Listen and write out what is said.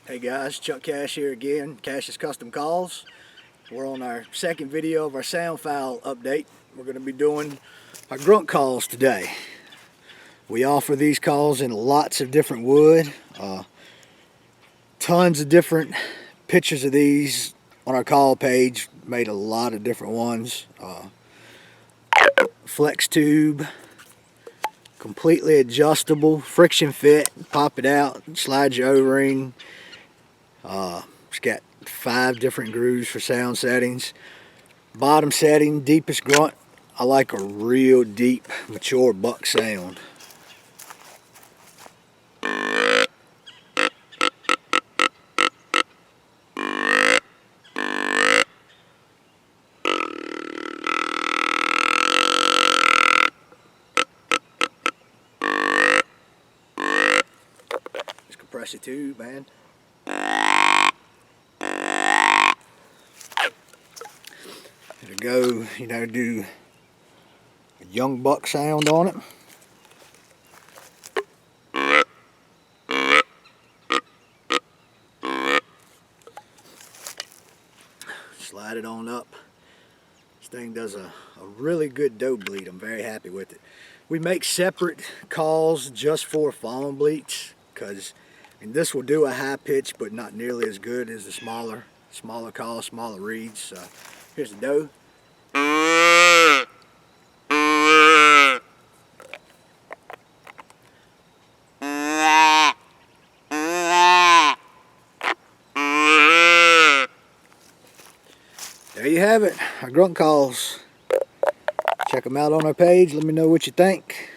Hey guys, Chuck Cash here again, Cash's Custom Calls. We're on our second video of our sound file update. We're going to be doing our grunt calls today. We offer these calls in lots of different wood. Tons of different pictures of these on our call page. Made a lot of different ones. Flex tube, completely adjustable, friction fit, pop it out, slide your O-ring. It's got 5 different grooves for sound settings. Bottom setting, deepest grunt. I like a real deep, mature buck sound. Just compress the tube, man. To go, do a young buck sound on it. Slide it on up. This thing does a really good doe bleed. I'm very happy with it. We make separate calls just for fawn bleats because this will do a high pitch, but not nearly as good as the smaller calls, smaller reeds. Here's the doe. There you have it, our grunt calls. Check them out on our page. Let me know what you think.